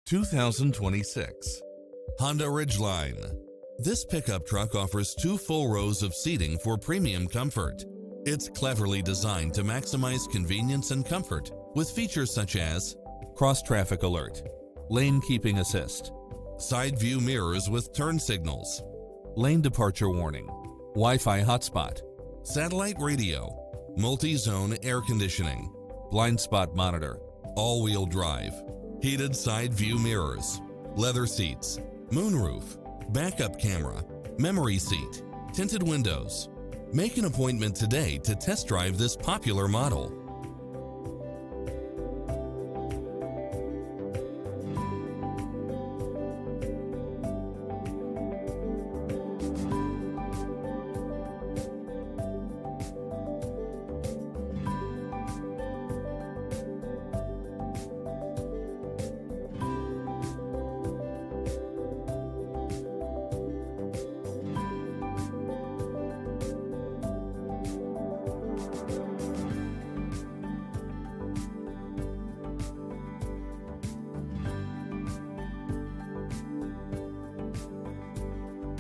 2026 Honda Ridgeline. This pickup truck offers 2 full rows of seating for premium comfort. It's cleverly designed to maximize convenience and comfort with features such as cross-traffic alert, lane keeping assist, side view mirrors with turn signals, lane departure warning, Wi-Fi hotspot, satellite radio, multi-zone air conditioning, blind spot monitor, all-wheel drive, heated side view mirrors, leather seats, moonroof, backup camera, memory seat, tinted windows. Make an appointment today to test drive this popular model.